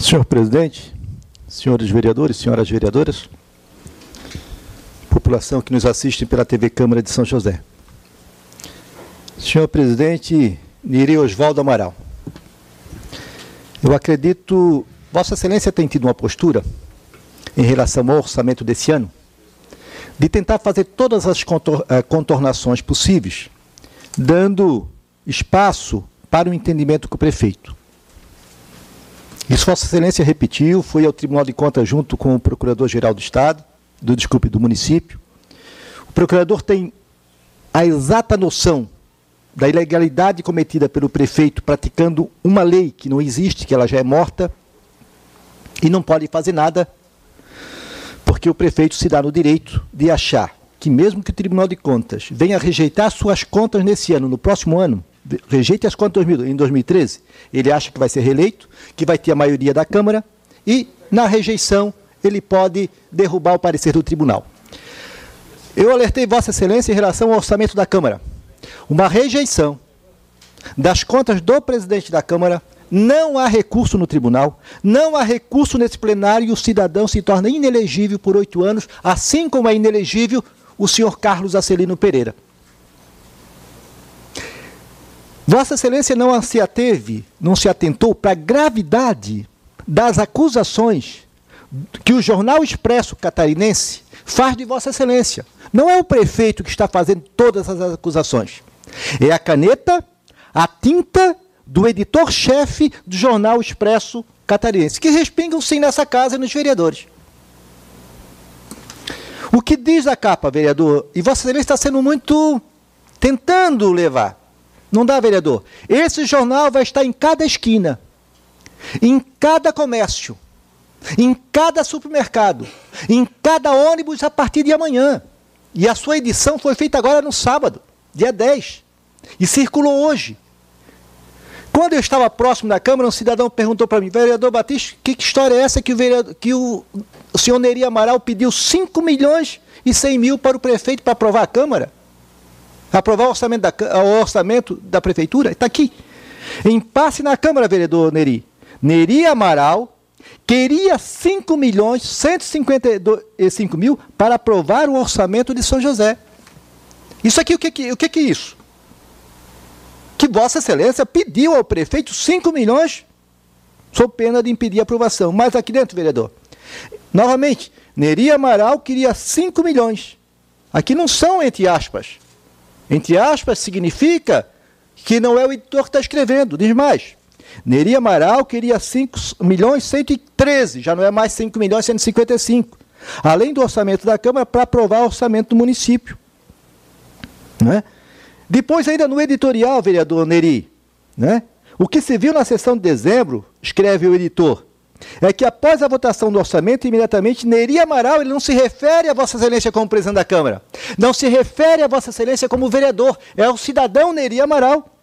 Senhor presidente, senhores vereadores, senhoras vereadoras, população que nos assiste pela TV Câmara de São José. Senhor presidente Neri Osvaldo Amaral, eu acredito, Vossa Excelência tem tido uma postura em relação ao orçamento desse ano, de tentar fazer todas as contornações possíveis, dando espaço para o entendimento com o prefeito. Isso Vossa Excelência repetiu, foi ao Tribunal de Contas junto com o Procurador-Geral do Estado, do município. O procurador tem a exata noção da ilegalidade cometida pelo prefeito praticando uma lei que não existe, que ela já é morta, e não pode fazer nada, porque o prefeito se dá no direito de achar que mesmo que o Tribunal de Contas venha rejeitar suas contas nesse ano, no próximo ano, rejeite as contas em 2013, ele acha que vai ser reeleito, que vai ter a maioria da Câmara, e na rejeição ele pode derrubar o parecer do tribunal. Eu alertei Vossa Excelência em relação ao orçamento da Câmara. Uma rejeição das contas do presidente da Câmara, não há recurso no tribunal, não há recurso nesse plenário e o cidadão se torna inelegível por 8 anos, assim como é inelegível o senhor Carlos Acelino Pereira. Vossa Excelência não se atentou para a gravidade das acusações que o Jornal Expresso Catarinense faz de Vossa Excelência. Não é o prefeito que está fazendo todas as acusações. É a caneta, a tinta do editor-chefe do Jornal Expresso Catarinense, que respingam sim nessa casa e nos vereadores. O que diz a capa, vereador? E Vossa Excelência está sendo muito tentando levar. Não dá, vereador. Esse jornal vai estar em cada esquina, em cada comércio, em cada supermercado, em cada ônibus a partir de amanhã. E a sua edição foi feita agora no sábado, dia 10, e circulou hoje. Quando eu estava próximo da Câmara, um cidadão perguntou para mim: vereador Batista, que história é essa que o senhor Neri Amaral pediu 5 milhões e 100 mil para o prefeito para aprovar a Câmara? Aprovar o orçamento da Prefeitura? Está aqui. Em passe na Câmara, vereador Neri. Neri Amaral queria 5 milhões 155 mil para aprovar o orçamento de São José. Isso aqui, o que é isso? Que Vossa Excelência pediu ao prefeito 5 milhões sob pena de impedir a aprovação. Mas aqui dentro, vereador, novamente, Neri Amaral queria 5 milhões. Aqui não são entre aspas. Entre aspas significa que não é o editor que está escrevendo. Diz mais. Neri Amaral queria 5 milhões 113, já não é mais 5 milhões 155. Além do orçamento da Câmara para aprovar o orçamento do município. Né? Depois, ainda no editorial, vereador Neri, né? O que se viu na sessão de dezembro, escreve o editor, é que após a votação do orçamento, imediatamente, Neri Amaral, ele não se refere a Vossa Excelência como presidente da Câmara, não se refere a Vossa Excelência como vereador, é o cidadão Neri Amaral.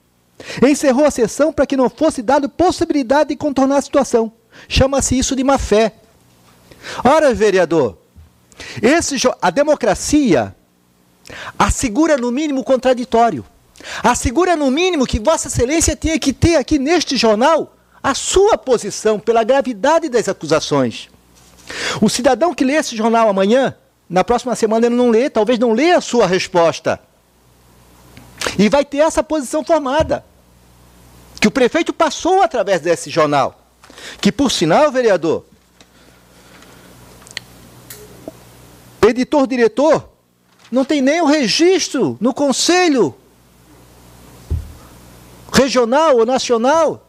Encerrou a sessão para que não fosse dado possibilidade de contornar a situação. Chama-se isso de má-fé. Ora, vereador, a democracia assegura no mínimo o contraditório. Assegura no mínimo que Vossa Excelência tinha que ter aqui neste jornal a sua posição pela gravidade das acusações. O cidadão que lê esse jornal amanhã, na próxima semana ele não lê, talvez não lê a sua resposta. E vai ter essa posição formada, que o prefeito passou através desse jornal. Que, por sinal, vereador, o editor-diretor não tem nem o registro no Conselho Regional ou Nacional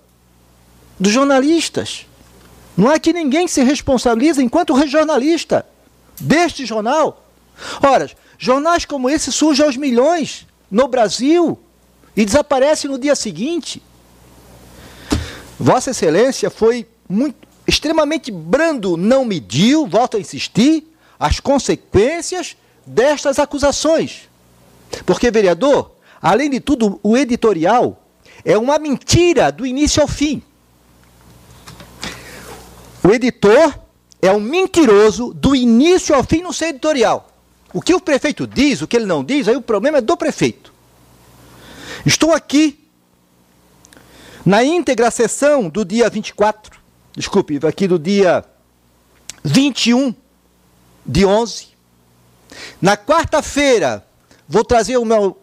dos jornalistas. Não é que ninguém se responsabiliza enquanto jornalista deste jornal. Ora, jornais como esse surgem aos milhões no Brasil e desaparecem no dia seguinte. Vossa Excelência foi extremamente brando, não mediu, volto a insistir, as consequências destas acusações. Porque, vereador, além de tudo, o editorial é uma mentira do início ao fim. O editor é um mentiroso do início ao fim no seu editorial. O que o prefeito diz, o que ele não diz, aí o problema é do prefeito. Estou aqui na íntegra sessão do dia 24, desculpe, aqui do dia 21/11. Na quarta-feira, vou trazer o meu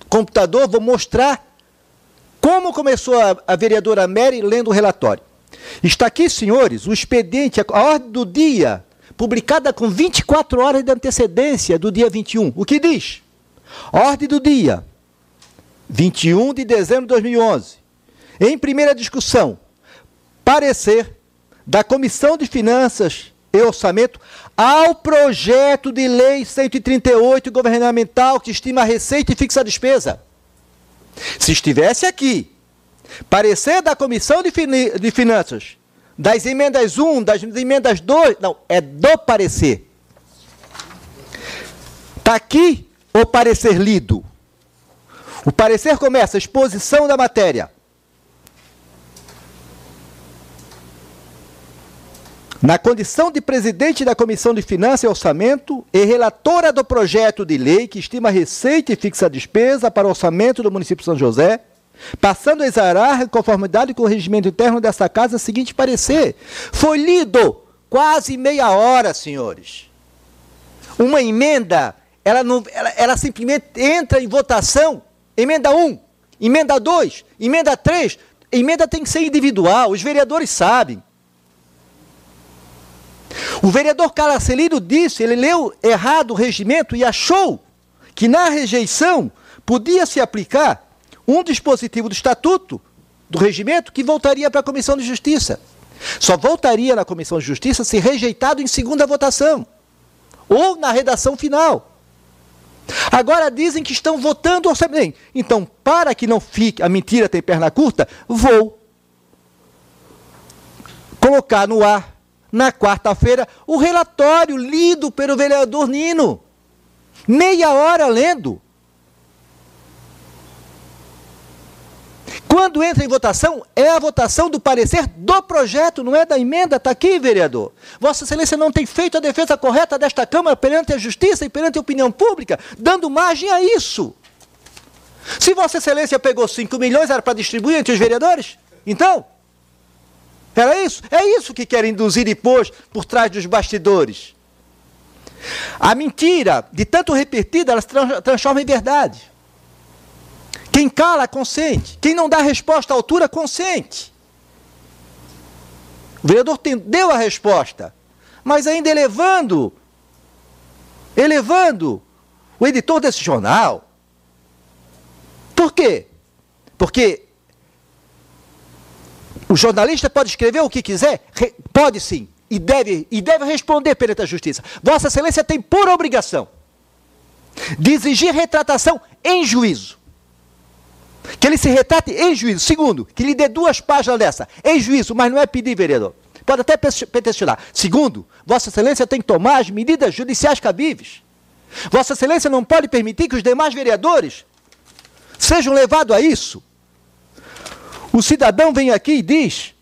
computador, vou mostrar como começou a vereadora Mary lendo o relatório. Está aqui, senhores, o expediente, a ordem do dia, publicada com 24 horas de antecedência do dia 21. O que diz? Ordem do dia, 21 de dezembro de 2011. Em primeira discussão, parecer da Comissão de Finanças e Orçamento ao projeto de lei 138 governamental que estima a receita e fixa a despesa. Se estivesse aqui, parecer da Comissão de Finanças, das emendas 1, das emendas 2, não, é do parecer. Está aqui o parecer lido. O parecer começa, exposição da matéria. Na condição de presidente da Comissão de Finanças e Orçamento e relatora do projeto de lei que estima a receita e fixa a despesa para o orçamento do município de São José, passando a exarar, em conformidade com o regimento interno desta casa, o seguinte parecer. Foi lido quase meia hora, senhores. Uma emenda, ela simplesmente entra em votação. Emenda 1, emenda 2, emenda 3. Emenda tem que ser individual, os vereadores sabem. O vereador Calacelino disse, ele leu errado o regimento e achou que na rejeição podia se aplicar um dispositivo do estatuto, do regimento, que voltaria para a Comissão de Justiça. Só voltaria na Comissão de Justiça se rejeitado em segunda votação, ou na redação final. Agora dizem que estão votando o orçamento. Então, para que não fique, a mentira tem perna curta, vou colocar no ar, na quarta-feira, o relatório lido pelo vereador Nino. Meia hora lendo. Quando entra em votação, é a votação do parecer do projeto, não é da emenda. Está aqui, vereador. Vossa Excelência não tem feito a defesa correta desta Câmara perante a Justiça e perante a opinião pública, dando margem a isso. Se Vossa Excelência pegou 5 milhões, era para distribuir entre os vereadores? Então, era isso? É isso que querem induzir depois por trás dos bastidores. A mentira, de tanto repetida, ela se transforma em verdade. Quem cala, consente. Quem não dá resposta à altura, consente. O vereador deu a resposta, mas ainda elevando o editor desse jornal. Por quê? Porque o jornalista pode escrever o que quiser? Pode sim, e deve responder perante a Justiça. Vossa Excelência tem por obrigação de exigir retratação em juízo. Que ele se retrate em juízo. Segundo, que lhe dê 2 páginas dessa, em juízo, mas não é pedir, vereador. Pode até peticionar. Segundo, Vossa Excelência tem que tomar as medidas judiciais cabíveis. Vossa Excelência não pode permitir que os demais vereadores sejam levados a isso. O cidadão vem aqui e diz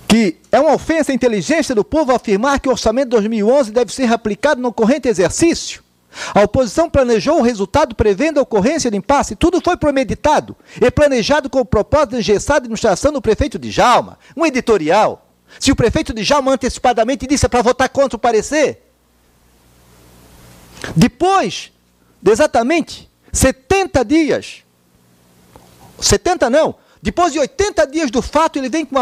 que é uma ofensa à inteligência do povo afirmar que o orçamento de 2011 deve ser aplicado no corrente exercício. A oposição planejou o resultado prevendo a ocorrência de impasse. Tudo foi premeditado e planejado com o propósito de engessar a administração do prefeito Djalma. Um editorial. Se o prefeito Djalma antecipadamente disse para votar contra o parecer, depois de exatamente 70 dias, 70 não, depois de 80 dias do fato, ele vem com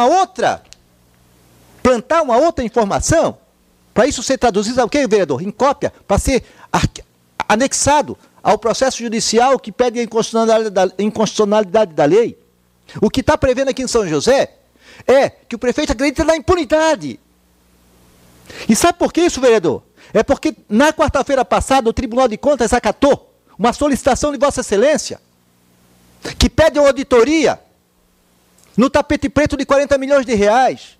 plantar uma outra informação, para isso ser traduzido ao quê, vereador? Em cópia, para ser anexado ao processo judicial que pede a inconstitucionalidade da lei. O que está prevendo aqui em São José é que o prefeito acredita na impunidade. E sabe por que isso, vereador? É porque na quarta-feira passada o Tribunal de Contas acatou uma solicitação de Vossa Excelência que pede uma auditoria no tapete preto de 40 milhões de reais.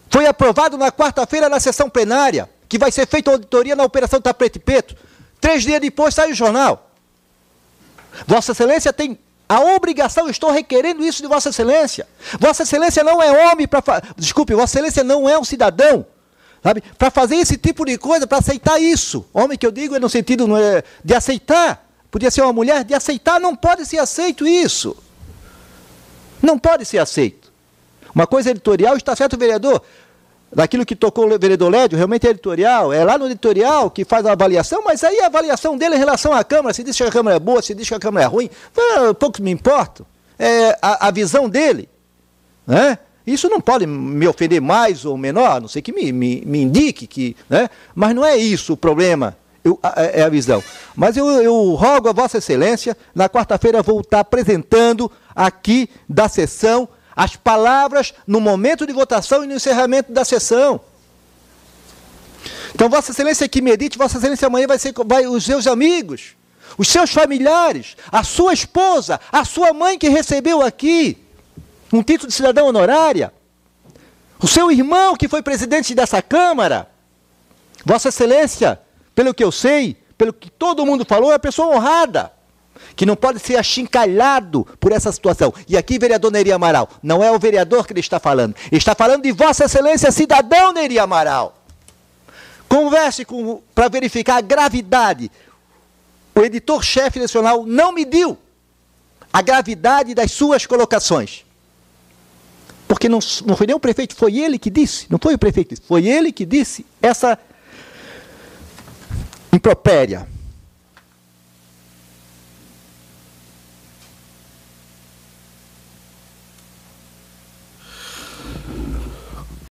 Foi aprovado na quarta-feira na sessão plenária que vai ser feita uma auditoria na operação tapete preto. 3 dias depois sai o jornal. Vossa Excelência tem a obrigação, estou requerendo isso de Vossa Excelência. Vossa Excelência não é homem para... Desculpe, Vossa Excelência não é um cidadão, sabe, para fazer esse tipo de coisa, para aceitar isso. Homem que eu digo é no sentido não é, de aceitar. Podia ser uma mulher, de aceitar, não pode ser aceito isso. Não pode ser aceito. Uma coisa editorial, está certo, vereador? Daquilo que tocou o vereador Lédio, realmente é editorial, é lá no editorial que faz a avaliação, mas aí a avaliação dele em relação à Câmara, se diz que a Câmara é boa, se diz que a Câmara é ruim, pouco me importa. É a visão dele. Né? Isso não pode me ofender mais ou menor, a não sei que me indique, né? Mas não é isso o problema, é a visão. Mas eu rogo a Vossa Excelência, na quarta-feira vou estar apresentando aqui da sessão as palavras no momento de votação e no encerramento da sessão. Então, Vossa Excelência que medite, Vossa Excelência amanhã vai os seus amigos, os seus familiares, a sua esposa, a sua mãe que recebeu aqui um título de cidadão honorária, o seu irmão que foi presidente dessa Câmara. Vossa Excelência, pelo que eu sei, pelo que todo mundo falou, é uma pessoa honrada, que não pode ser achincalhado por essa situação. E aqui, vereador Nery Amaral, não é o vereador que ele está falando. Ele está falando de Vossa Excelência, cidadão Nery Amaral. Converse para verificar a gravidade. O editor-chefe nacional não mediu a gravidade das suas colocações. Porque não foi nem o prefeito, foi ele que disse, não foi o prefeito que disse, foi ele que disse essa impropéria.